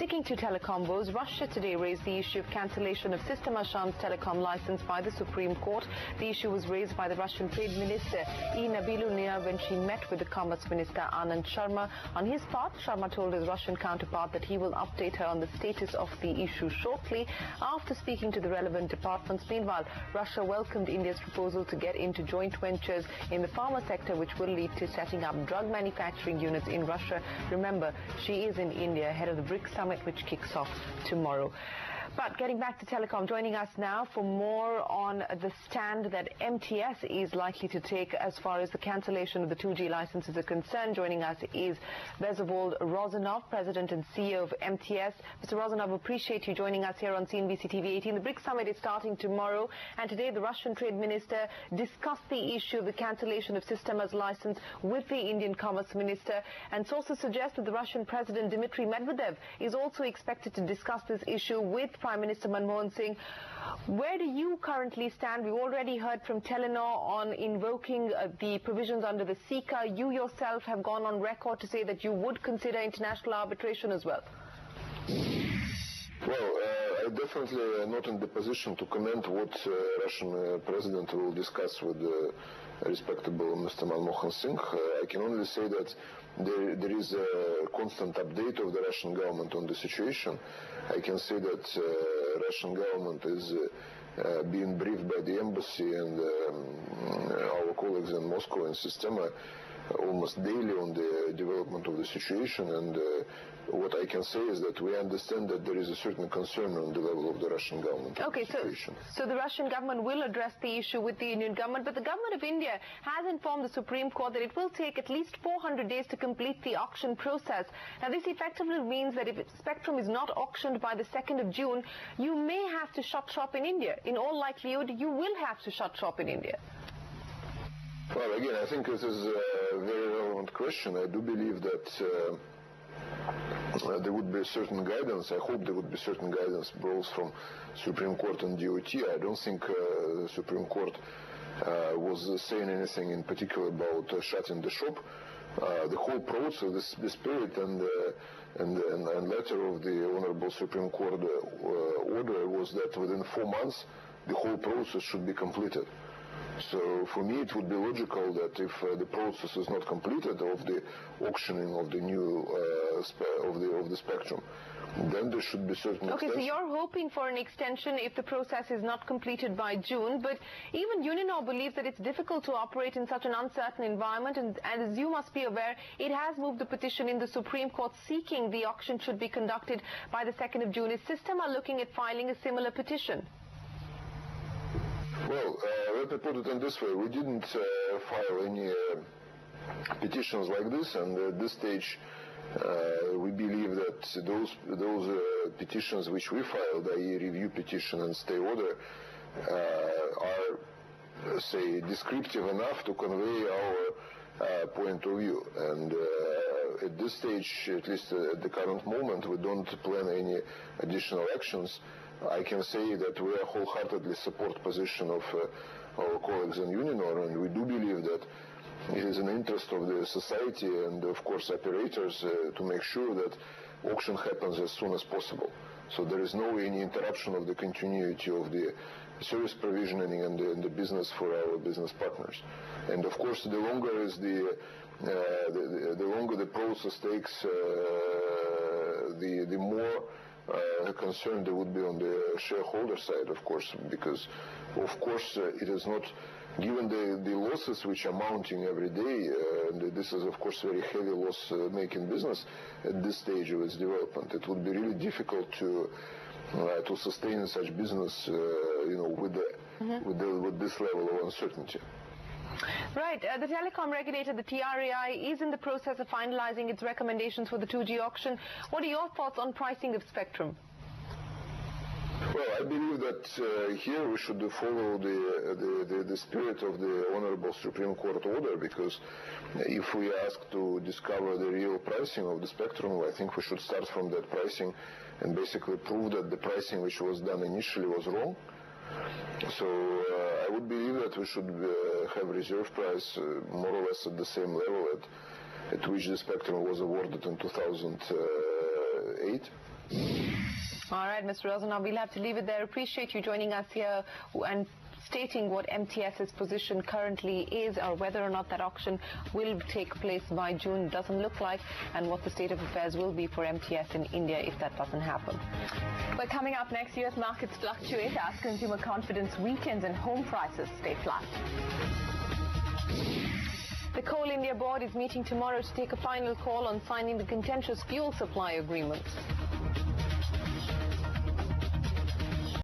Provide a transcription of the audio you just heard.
Sticking to telecom woes, Russia today raised the issue of cancellation of System Asham's telecom license by the Supreme Court. The issue was raised by the Russian Trade Minister E. Nabilunia when she met with the Commerce Minister Anand Sharma. On his part, Sharma told his Russian counterpart that he will update her on the status of the issue shortly after speaking to the relevant departments. Meanwhile, Russia welcomed India's proposal to get into joint ventures in the pharma sector, which will lead to setting up drug manufacturing units in Russia. Remember, she is in India ahead of the BRICS summit, which kicks off tomorrow. But getting back to telecom, joining us now for more on the stand that MTS is likely to take as far as the cancellation of the 2G licenses are concerned. Joining us is Vezovold Rozanov, President and CEO of MTS. Mr. Rozanov, appreciate you joining us here on CNBC TV18. The BRICS summit is starting tomorrow, and today the Russian Trade Minister discussed the issue of the cancellation of Sistema's license with the Indian Commerce Minister, and sources suggest that the Russian President Dmitry Medvedev is also expected to discuss this issue with Prime Minister Manmohan Singh. Where do you currently stand? We've already heard from Telenor on invoking the provisions under the CICA. You yourself have gone on record to say that you would consider international arbitration as well. Well, I definitely am not in the position to comment what Russian president will discuss with respectable Mr. Manmohan Singh. I can only say that there is a constant update of the Russian government on the situation. I can say that Russian government is being briefed by the embassy and our colleagues in Moscow and Sistema almost daily on the development of the situation, and what I can say is that we understand that there is a certain concern on the level of the Russian government. Okay, so the Russian government will address the issue with the Indian government, but the government of India has informed the Supreme Court that it will take at least 400 days to complete the auction process. Now, this effectively means that if spectrum is not auctioned by the 2nd of June, you may have to shut shop in India. In all likelihood, you will have to shut shop in India. Well, again, I think this is a very relevant question. I do believe that there would be certain guidance. I hope there would be certain guidance both from Supreme Court and DOT. I don't think the Supreme Court was saying anything in particular about shutting the shop. The whole process, the spirit and letter of the Honorable Supreme Court order was that within 4 months the whole process should be completed. So for me, it would be logical that if the process is not completed of the auctioning of the new of the spectrum, then there should be certain. Okay, so you're hoping for an extension if the process is not completed by June, but even Uninor believes that it's difficult to operate in such an uncertain environment, and as you must be aware, it has moved the petition in the Supreme Court seeking the auction should be conducted by the 2nd of June. Is Sistema looking at filing a similar petition? Well, let me put it in this way. We didn't file any petitions like this, and at this stage we believe that those petitions which we filed, i.e. review petition and stay order, are, say, descriptive enough to convey our point of view. And at this stage, at least at the current moment, we don't plan any additional actions. I can say that we are wholeheartedly support position of our colleagues in Uninor, and we do believe that it is in the interest of the society and, of course, operators to make sure that auction happens as soon as possible. So there is no any interruption of the continuity of the service provisioning and the business for our business partners. And of course, the longer is the longer the process takes, the more concern there would be on the shareholder side, of course, because, of course, it is not, given the losses which are mounting every day, this is, of course, very heavy loss-making business at this stage of its development. It would be really difficult to sustain such business, with this level of uncertainty. Right. The telecom regulator, the TRAI, is in the process of finalizing its recommendations for the 2G auction. What are your thoughts on pricing of spectrum? Well, I believe that here we should follow the spirit of the Honorable Supreme Court order, because if we ask to discover the real pricing of the spectrum, I think we should start from that pricing and basically prove that the pricing which was done initially was wrong. So I would believe that we should have reserve price more or less at the same level at which the spectrum was awarded in 2008. All right, Mr. Rozanov, we'll have to leave it there. Appreciate you joining us here and stating what MTS's position currently is, or whether or not that auction will take place by June doesn't look like, and what the state of affairs will be for MTS in India if that doesn't happen. But coming up next, U.S. markets fluctuate as consumer confidence weakens and home prices stay flat. The Coal India Board is meeting tomorrow to take a final call on signing the contentious fuel supply agreement.